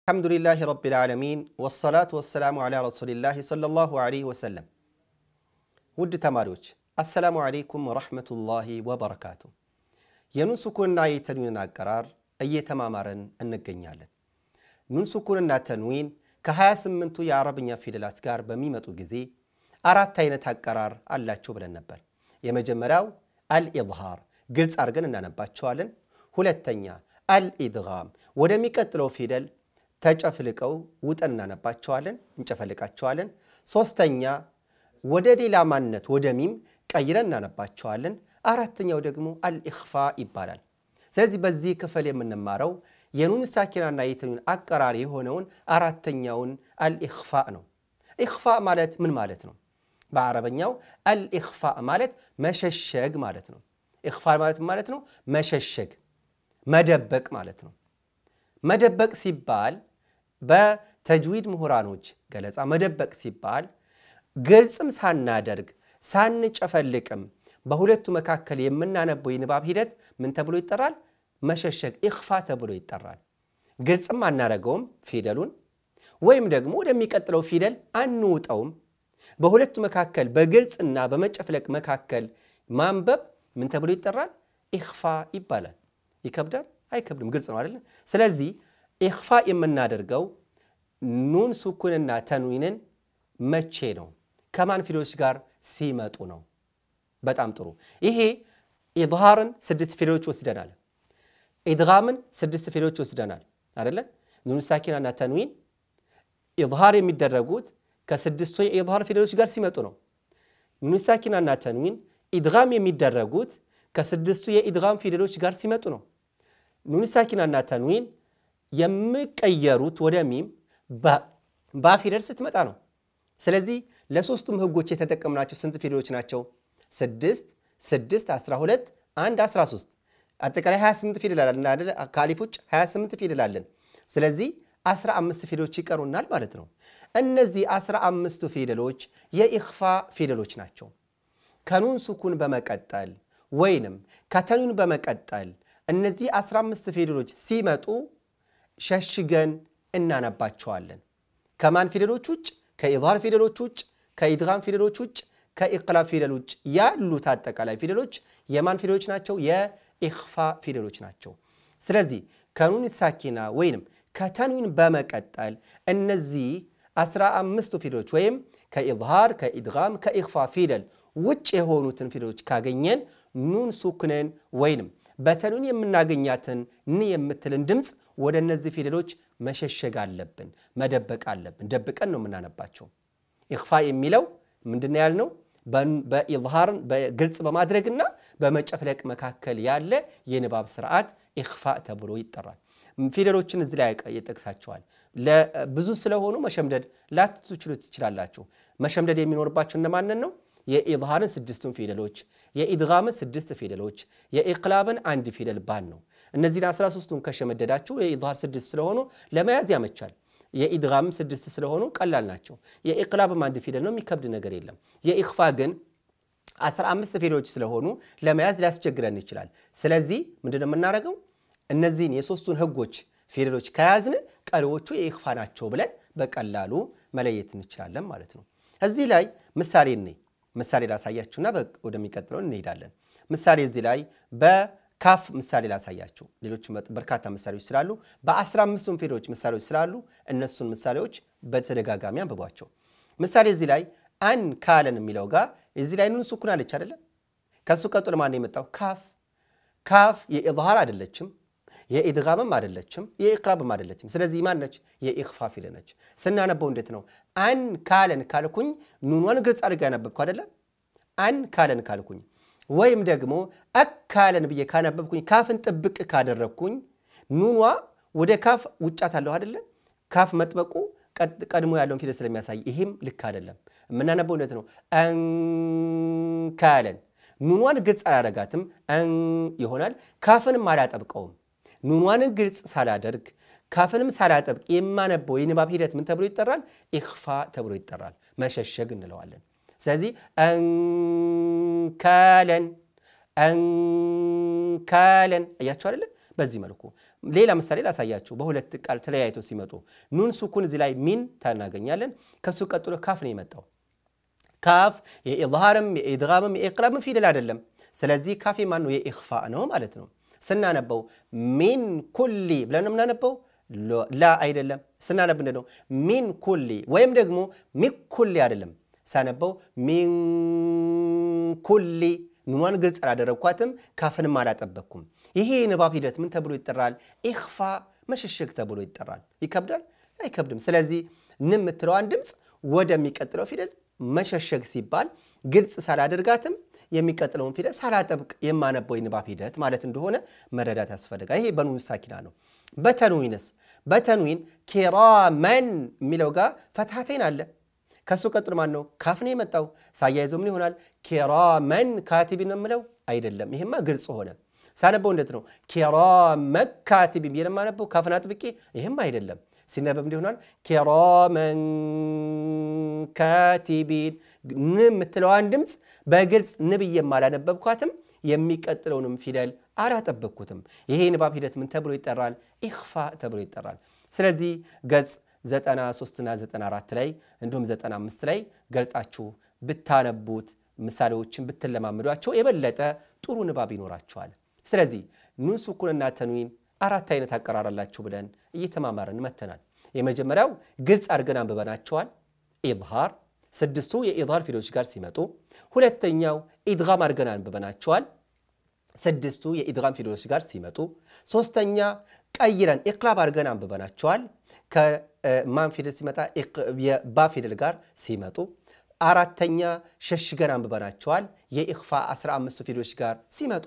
الحمد لله رب العالمين والصلاة والسلام على رسول الله صلى الله عليه وسلم ود تماريوش السلام عليكم ورحمة الله وبركاته የኑን ሱኩንና የተንዊንን አቀራር እየተማማረን እንገኛለን ኑን ሱኩንና ተንዊን ከ28ቱ የአረብኛ ፊደላት ጋር በሚመጡ ጊዜ አራት አይነት አቀራር አላቸው ብለን ነበር የመጀመሪያው አልኢዝሃር ግልጽ አድርገን እናነባቸዋለን ሁለተኛ አልኢድጋም ወደሚቀጥለው ፊደል ተጨፍልቀው ውጠን እናነባቸዋለን እንጨፈልቃቸዋለን ሶስተኛ ወደ ሌላ ማንነት ወደ ሚም ቀይረን እናነባቸዋለን አራተኛው ደግሞ አልኢኽፋ ይባላል ስለዚህ በዚህ ክፍል የምንማረው የኑን ሳኪናና የተንዊን አቀራር የሆነውን አራተኛውን አልኢኽፋ ነው ኢኽፋ ማለት ምን ማለት ነው በአረበኛው አልኢኽፋ ማለት መሸሸግ ማለት ነው ኢኽፋ ማለት ነው መሸሸግ መደበቅ ማለት ነው መደበቅ ሲባል በተጅዊድ ምሁራኖች ገለጻ መደበቅ ሲባል ግልጽም ሳናደርግ ሳንጨፈልቅም በሁለቱ መካከል የምናነበው የንባብ ሂደት ምን ተብሎ ይጠራል መሸሸግ ኢኽፋ ተብሎ ይጠራል ግልጽም አናረገውም ፊደሉን ወይም ደግሞ ወደሚቀጥለው ፊደል አንውጣውም በሁለቱ መካከል በግልጽና በመጨፍለቅ መካከል ማንበብ ምን ተብሎ ይጠራል ኢኽፋ ይባላል ይከብዳል አይከብድም ግልጽ ነው አይደል ስለዚህ ኢኽፋ የምናደርገው ኑን ሱኩንና ተንዊንን መቼ ነው ከማን ፊደሎች ጋር ሲመጡ ነው በጣም ጥሩ ይሄ ኢዝሃርን 6 ፊደሎች ወስደናል ኢድጋምን 6 ፊደሎች ወስደናል አይደለ ኑን ሳኪናና ተንዊን ኢዝሃር የሚደረጉት ከ6ቱ የኢዝሃር ፊደሎች ጋር ሲመጡ ነው ኑን ሳኪናና ተንዊን ኢድጋም የሚደረጉት ከ6ቱ የኢድጋም ፊደሎች ጋር ሲመጡ ነው ኑን ሳኪናና ተንዊን የሚቀየሩት ወደ ሚም ባ ፊደል ስትመጣ ነው ስለዚህ ለሶስቱም ህጎች የተጠቀምናቸው ስንት ፊደሎች ናቸው 6 6 12 1 13 አጠቃላይ 28 ፊደል አለን አይደል ካሊፍ ውጭ 28 ፊደል አለን ስለዚህ 15 ፊደሎች ይቀሩናል ማለት ነው እነዚህ 15 ፊደሎች የኢኽፋ ፊደሎች ናቸው ከኑን ሱኩን በመቀጠል ወይንም ከተንዊን በመቀጠል እነዚህ 15 ፊደሎች ሲመጡ ሸሽገን እናነባቸዋለን ከማን ፊደሎች ውጭ ከኢዝሃር ፊደሎች ውጭ ከኢድጋም ፊደሎች ውጭ ከኢቅላብ ፊደል ውጭ ያሉት አጠቃላይ ፊደሎች የማን ፊደሎች ናቸው የኢኽፋ ፊደሎች ናቸው ስለዚህ ከኑን ሳኪና ወይንም ከተንዊን በመቀጠል እነዚህ 15 ፊደሎች ወይም ከኢዝሃር ከኢድጋም ከኢኽፋ ፊደል ውጭ የሆኑትን ፊደሎች ካገኘን ኑን ሱኩንን ወይንም በተንዊን የምናገኛትን ን የምትልን ድምጽ ወደ እነዚህ ፊደሎች መሸሸግ አለብን መደበቅ አለብን ደብቀን ነው የምናነባቸው ኢኽፋ የሚለው ምንድነው ያልነው በኢዝሃር በግልጽ በማድረግና በመጨፍለቅ መካከል ያለ የንባብ ስርዓት ኢኽፋ ተብሎ ይጠራል ፊደሎችን እዚህ ላይ ይጠቅሳቸዋል ለብዙ ስለሆኑ መሸምደድ ላትችሉ ትችላላችሁ መሸምደድ የሚኖርባችሁ እነማንን ነው የኢዝሃርን 6 ፊደሎች የኢድጋምን 6 ፊደሎች የኢቅላብን 1 ፊደል ባን ነው እነዚህን 13ቱን ከሸመደዳችሁ የኢዝሃር 6 ስለሆኑ ለመያዝ ያመቻል የኢድጋም 6 ስለሆኑ ቀላል ናቸው የኢቅላብም 1 ፊደል ነው የሚከብድ ነገር የለም የኢኽፋ ግን 15 ፊደሎች ስለሆኑ ለመያዝ ሊያስቸግረን ይችላል ስለዚህ ምንድነው የምናደርገው እነዚህን የሶስቱን ህጎች ፊደሎች ከያዝን ቀሪዎቹ የኢኽፋ ናቸው ብለን በቀላሉ መለየት እንችላለን ማለት ነው እዚህ ላይ ምሳሌ ላሳያችሁና ወደሚቀጥለው እንሄዳለን ምሳሌ እዚህ ላይ በካፍ ምሳሌ ላሳያችሁ ሌሎች በርካታ ምሳሌዎች ስላሉ በ15ቱም ፊደሎች ምሳሌዎች ስላሉ እነሱን ምሳሌዎች በተደጋጋሚ አንብቧቸው ምሳሌ እዚህ ላይ አን ካለን የሚለው ጋር እዚህ ላይ ኑን ሱኩን አለች አይደለ ከሱ ቀጥሎ ማን የመጣው ካፍ የኢዝሃር አይደለችም የኢድጋምም አይደለችም የኢቅላብም አይደለችም ስለዚህ ማን ነች የኢኽፋ ፊደል ነች ስናነበው እንዴት ነው አን ካለን ካልኩኝ ኑኗን ግልጽ አድርጋ ያነበብኩ አይደለ አን ካለን ካልኩኝ ወይም ደግሞ አካለን ብዬ ካነበብኩኝ ካፍን ጥብቅ ካደረኩኝ ኑኗ ወደ ካፍ ውጫታለሁ አይደለ ካፍ መጥበቁ ቀድሞ ያለውን ፊደል ስለሚያሳይ ይሄም ልክ አይደለም ምናነበው እንዴት ነው አን ካለን ኑኗን ግልጽ አላደረጋትም አን ይሆናል ካፍንም አላጠብቀውም ኑኗን ግልጽ ሳላደርግ ካፍንም ሳላጠብቅ የማነበው የንባብ ሂደት ምን ተብሎ ይጠራል ኢኽፋ ተብሎ ይጠራል መሸሸግ እንለዋለን ስለዚህ አንካለን አያችሁ አይደል በዚህ መልኩ ሌላ ምሳሌ ላሳያችሁ በሁለት ቃል ተለያይቶ ሲመጡ ኑን ሱኩን እዚህ ላይ ሚን ታናገኛለን ከሱ ቀጥሎ ካፍ ነው የመጣው ካፍ የኢዝሃርም የኢድጋምም የኢቅላብም ፊደል አይደለም ስለዚህ ካፍ ማን ነው የኢኽፋ ነው ማለት ነው ስናነበው ሚን ኩሊ ብለን ምናነበው ላ አይደለም ስናነብ እንደው ሚን ኩሊ ወይም ደግሞ ሚኩሊ አይደለም ሳነበው ሚን ኩሊ ኑኗን ግልጽ አላደረኳትም ካፍንም አላጠበኩም ይሄ ንባብ ሂደት ምን ተብሎ ይጠራል ኢኽፋ መሸሸግ ተብሎ ይጠራል ይከብዳል አይከብድም ስለዚህ ንም ምትለዋን ድምጽ ወደሚቀጥለው ፊደል መሸሸግ ሲባል ግልጽ ሳላደርጋትም የሚቀጥለውን ፊደል ሳላጠብቅ የማነበው ንባብ ሂደት ማለት እንደሆነ መረዳት ያስፈልጋል ይሄ በኑን ሳኪና ነው በተንዊንስ በተንዊን ኪራመን ሚለው ጋር ፈትሐተይን አለ ከሱ ቀጥሎ ማን ነው ካፍ ነው የመጣው ሳያይዘው ምን ይሆናል ኪራመን ካቲቢን ነው ምለው አይደለም ይሄማ ግልጽ ሆነ ሳነበው እንዴት ነው ኪራመን ካቲቢን የማነበው ካፍና ጥብቄ ይሄማ አይደለም ሲነበብ እንዲሆናል ኪራመን ካቲቢን ምትለዋን ድምጽ በግልጽ ንብዬ ማላነበብኳትም የሚቀጥለውንም ፊደል አላጠበቅኩትም ይሄ ንባብ ሂደት ምን ተብሎ ይጠራል ኢኽፋ ተብሎ ይጠራል ስለዚህ ገጽ 93 እና 94 ላይ እንዲሁም 95 ላይ ገልጣችሁ ብታነቡት ምሳሌዎችን ብትለማመዷቸው የበለጠ ጥሩ ንባብ ይኖራቸዋል ስለዚህ ኑን ሱኩንና ተንዊን አራት አይነት አቀራራላችሁ ብለን እየተማማረን መተናል የመጀመሪያው ግልጽ አድርገን አንብበናቸዋል ኢዝሃር ስድስቱ የኢዝሃር ፊደሎች ጋር ሲመጡ ሁለተኛው ኢድጋም አድርገን አንብበናቸዋል ስድስቱ የኢድጋም ፊደሎች ጋር ሲመጡ ሶስተኛ ቀይረን ኢቅላብ አድርገን አንብበናቸዋል ከማን ፊደል ሲመጣ የባ ፊደል ጋር ሲመጡ አራተኛ ሸሽገን አንብበናቸዋል የኢኽፋ 15 ፊደሎች ጋር ሲመጡ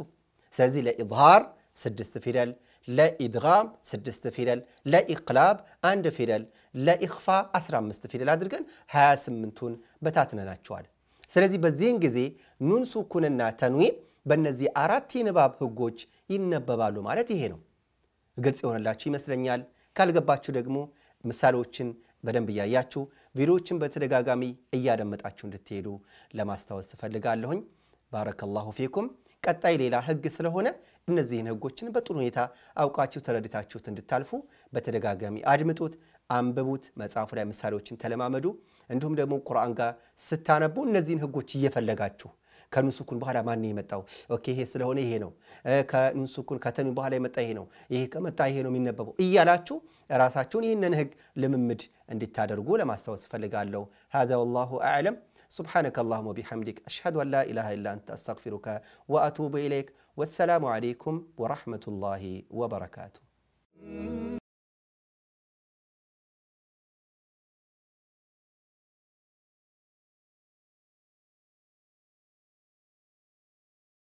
ስለዚህ ለኢዝሃር 6 ፊደል ለኢድጋም 6 ፊደል ለኢቅላብ 1 ፊደል ለኢኽፋ 15 ፊደል አድርገን 28ቱን በታትነናቸዋል ስለዚህ በዚህን ጊዜ ኑን ሱኩንና ተንዊን በእነዚህ አራት የንባብ ህጎች ይነበባሉ ማለት ይሄ ነው ግልጽ ይሆንላችሁ ይመስለኛል ካልገባችሁ ደግሞ ምሳሌዎችን በደንብ ያያችሁ ቪዲዮዎችን በተደጋጋሚ እያደመጣችሁ እንድትሄዱ ለማስተዋወስ ፈልጋለሁኝ ባረከላሁ ፊኩም ቀጣይ ሌላ ህግ ስለሆነ እነዚህን ህጎችን በጥሩ ሁኔታ አውቃችሁ ተረድታችሁት እንድታልፉ በተደጋጋሚ አድምጡት አንብቡት መጽሐፉ ላይ ምሳሌዎችን ተለማመዱ እንዲሁም ደግሞ ቁርአን ጋር ስታነቡ እነዚህን ህጎች እየፈለጋችሁ ከኑን ሱኩን በኋላ ማን ነው የመጣው ኦኬ ይሄ ስለሆነ ይሄ ነው ከኑን ሱኩን ከተንዊን በኋላ የመጣ ይሄ ነው ይሄ ከመጣ ይሄ ነው የሚነበበው እያላችሁ ራሳችሁን ይሄንን ህግ ልምምድ እንድታደርጉ ለማስተዋወስ ፈልጋለሁ هذا والله اعلم سبحانك اللهم وبحمدك اشهد ان لا اله الا انت استغفرك واتوب اليك والسلام عليكم ورحمه الله وبركاته